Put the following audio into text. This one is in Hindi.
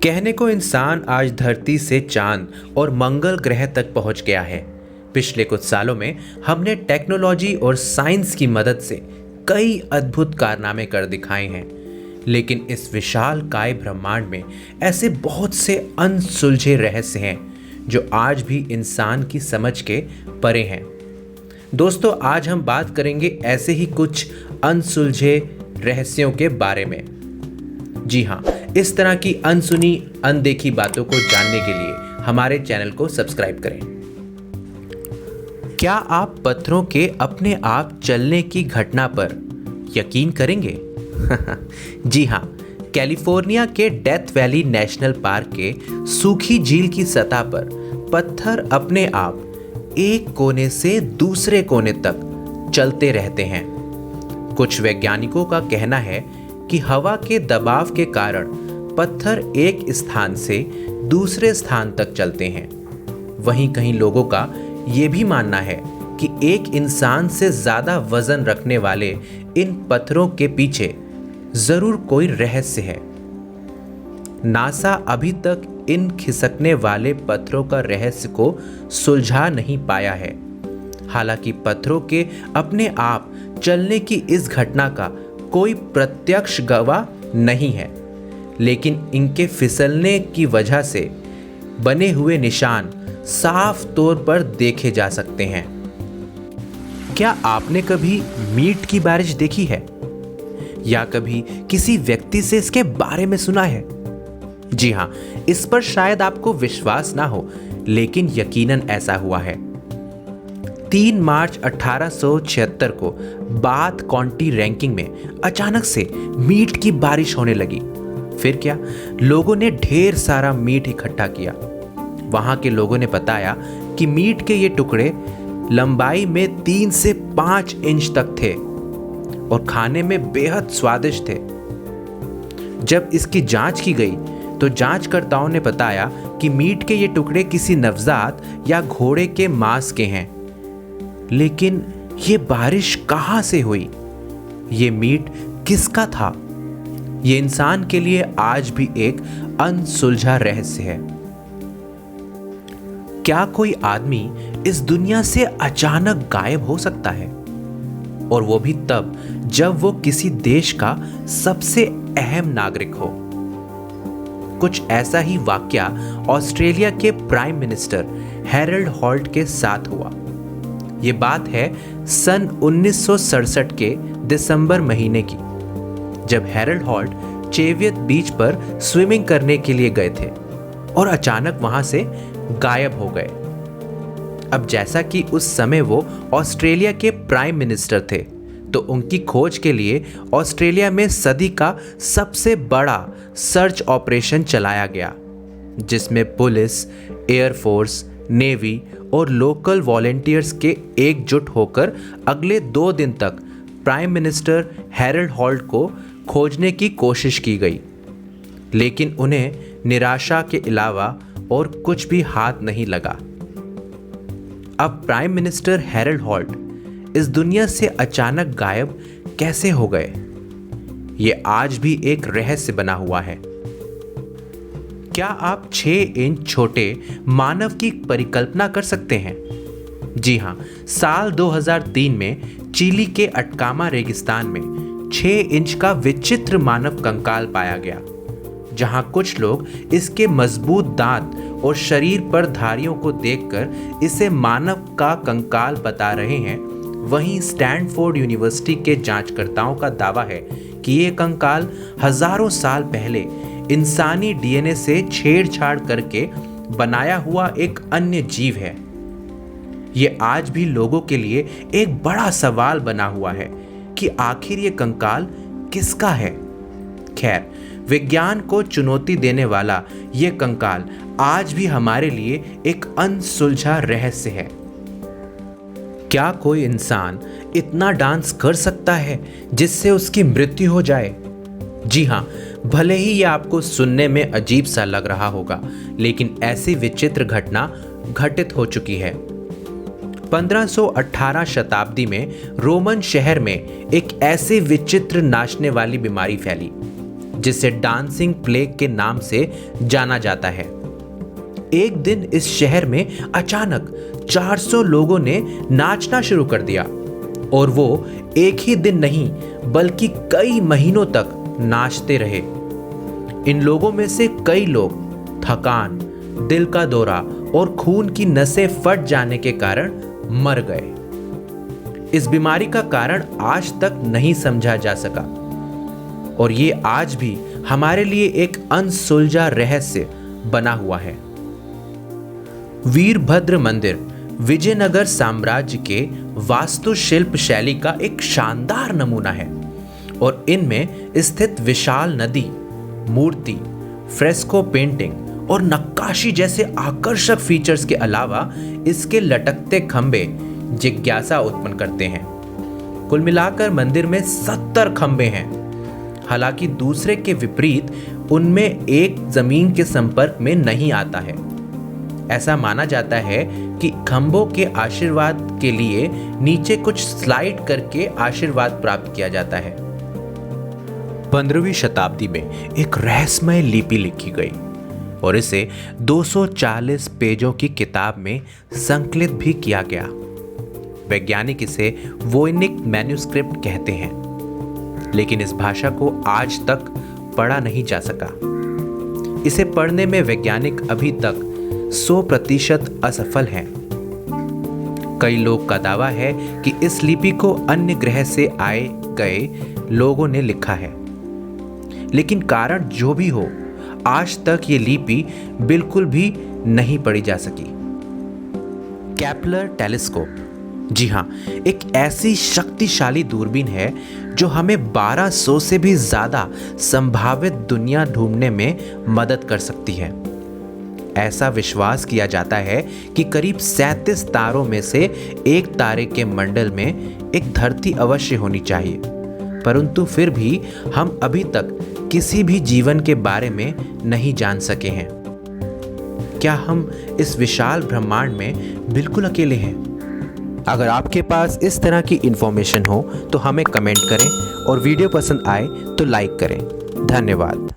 कहने को इंसान आज धरती से चांद और मंगल ग्रह तक पहुंच गया है। पिछले कुछ सालों में हमने टेक्नोलॉजी और साइंस की मदद से कई अद्भुत कारनामे कर दिखाए हैं, लेकिन इस विशाल काय ब्रह्मांड में ऐसे बहुत से अनसुलझे रहस्य हैं जो आज भी इंसान की समझ के परे हैं। दोस्तों, आज हम बात करेंगे ऐसे ही कुछ अनसुलझे रहस्यों के बारे में। जी हाँ, इस तरह की अनसुनी अनदेखी बातों को जानने के लिए हमारे चैनल को सब्सक्राइब करें। क्या आप पत्थरों के अपने आप चलने की घटना पर यकीन करेंगे? जी हाँ, कैलिफोर्निया के डेथ वैली नेशनल पार्क के सूखी झील की सतह पर पत्थर अपने आप एक कोने से दूसरे कोने तक चलते रहते हैं। कुछ वैज्ञानिकों का कहना है कि हवा के दबाव के कारण पत्थर एक स्थान से दूसरे स्थान तक चलते हैं। वहीं कहीं लोगों का यह भी मानना है कि एक इंसान से ज्यादा वजन रखने वाले इन पत्थरों के पीछे जरूर कोई रहस्य है। नासा अभी तक इन खिसकने वाले पत्थरों का रहस्य को सुलझा नहीं पाया है। हालांकि पत्थरों के अपने आप चलने की इस घटना का कोई प्रत्यक्ष गवाह नहीं है, लेकिन इनके फिसलने की वजह से बने हुए निशान साफ तौर पर देखे जा सकते हैं। क्या आपने कभी मीट की बारिश देखी है या कभी किसी व्यक्ति से इसके बारे में सुना है? जी हाँ, इस पर शायद आपको विश्वास ना हो, लेकिन यकीनन ऐसा हुआ है। 3 मार्च 1876 को बाथ काउंटी रैंकिंग में अचानक से मीट की बारिश होने लगी। फिर क्या, लोगों ने ढेर सारा मीट इकट्ठा किया। वहां के लोगों ने बताया कि मीट के ये टुकड़े लंबाई में 3 से 5 इंच तक थे और खाने में बेहद स्वादिष्ट थे। जब इसकी जांच की गई तो जांचकर्ताओं ने बताया कि मीट के ये टुकड़े किसी नवजात या घोड़े के मांस के हैं। लेकिन ये बारिश कहां से हुई? ये मीट किसका था? ये इंसान के लिए आज भी एक अनसुलझा रहस्य है। क्या कोई आदमी इस दुनिया से अचानक गायब हो सकता है, और वो भी तब जब वो किसी देश का सबसे अहम नागरिक हो? कुछ ऐसा ही वाकया ऑस्ट्रेलिया के प्राइम मिनिस्टर हैरोल्ड हॉल्ट के साथ हुआ। ये बात है सन 1967 के दिसंबर महीने की, जब हैरोल्ड हॉल्ट चेवियत बीच पर स्विमिंग करने के लिए गए थे और अचानक वहां से गायब हो गए। अब जैसा कि उस समय वो ऑस्ट्रेलिया के प्राइम मिनिस्टर थे, तो उनकी खोज के लिए ऑस्ट्रेलिया में सदी का सबसे बड़ा सर्च ऑपरेशन चलाया गया, जिसमें पुलिस, एयरफोर्स, नेवी और लोकल वॉलेंटियर्स के एकजुट होकर अगले 2 दिन तक प्राइम मिनिस्टर हैरोल्ड हॉल्ट को खोजने की कोशिश की गई, लेकिन उन्हें निराशा के अलावा और कुछ भी हाथ नहीं लगा। अब प्राइम मिनिस्टर हैरोल्ड हॉल्ट इस दुनिया से अचानक गायब कैसे हो गए? ये आज भी एक रहस्य बना हुआ है। क्या आप 6 इंच छोटे मानव की परिकल्पना कर सकते हैं? जी हाँ, साल 2003 में चिली के अटकामा रेगिस्तान में 6 इंच का विचित्र मानव कंकाल पाया गया। जहां कुछ लोग इसके मजबूत दांत और शरीर पर धारियों को देखकर इसे मानव का कंकाल बता रहे हैं, वहीं स्टैनफोर्ड यूनिवर्सिटी के जांचकर्ताओं का दावा है कि ये कंकाल हजारों साल पहले इंसानी डीएनए से छेड़छाड़ करके बनाया हुआ एक अन्य जीव है। ये आज भी लोगों के लिए एक बड़ा सवाल बना हुआ है कि आखिर ये कंकाल किसका है। खैर, विज्ञान को चुनौती देने वाला ये कंकाल आज भी हमारे लिए एक अनसुलझा रहस्य है। क्या कोई इंसान इतना डांस कर सकता है जिससे उसकी मृत्यु हो जाए? जी हाँ, भले ही ये आपको सुनने में अजीब सा लग रहा होगा, लेकिन ऐसी विचित्र घटना घटित हो चुकी है। 1518 शताब्दी में रोमन शहर में एक ऐसी विचित्र नाचने वाली बीमारी फैली जिसे डांसिंग प्लेग के नाम से जाना जाता है। एक दिन इस शहर में अचानक 400 लोगों ने नाचना शुरू कर दिया और वो एक ही दिन नहीं बल्कि कई महीनों तक नाचते रहे। इन लोगों में से कई लोग थकान, दिल का दौरा और खून की नसें फट जाने के कारण मर गए। इस बीमारी का कारण आज तक नहीं समझा जा सका और ये आज भी हमारे लिए एक अनसुलझा रहस्य बना हुआ है। वीरभद्र मंदिर विजयनगर साम्राज्य के वास्तुशिल्प शैली का एक शानदार नमूना है और इनमें स्थित विशाल नदी, मूर्ति, फ्रेस्को पेंटिंग और नक्काशी जैसे आकर्षक फीचर्स के अलावा इसके लटकते खंभे जिज्ञासा उत्पन्न करते हैं। कुल मिलाकर मंदिर में 70 खंभे हैं। हालांकि दूसरे के विपरीत उनमें एक जमीन के संपर्क में नहीं आता है। ऐसा माना जाता है कि खंभों के आशीर्वाद के लिए नीचे कुछ स्लाइड करके आशीर्वाद प्राप्त किया जाता है। 15वीं शताब्दी में एक रहस्यमय लिपि लिखी गई और इसे 240 पेजों की किताब में संकलित भी किया गया। वैज्ञानिक इसे वोइनिक मैन्युस्क्रिप्ट कहते हैं, लेकिन इस भाषा को आज तक पढ़ा नहीं जा सका। इसे पढ़ने में वैज्ञानिक अभी तक 100% असफल हैं। कई लोग का दावा है कि इस लिपि को अन्य ग्रह से आए गए लोगों ने लिखा है, लेकिन कारण जो भी हो, आज तक ये लिपि बिल्कुल भी नहीं पढ़ी जा सकी। केपलर टेलीस्कोप, जी हाँ, एक ऐसी शक्तिशाली दूरबीन है जो हमें 1200 से भी ज्यादा संभावित दुनिया ढूंढने में मदद कर सकती है। ऐसा विश्वास किया जाता है कि करीब 37 तारों में से एक तारे के मंडल में एक धरती अवश्य होनी चाहिए, परंतु फिर भी हम अभी तक किसी भी जीवन के बारे में नहीं जान सके हैं। क्या हम इस विशाल ब्रह्मांड में बिल्कुल अकेले हैं? अगर आपके पास इस तरह की इंफॉर्मेशन हो तो हमें कमेंट करें और वीडियो पसंद आए तो लाइक करें। धन्यवाद।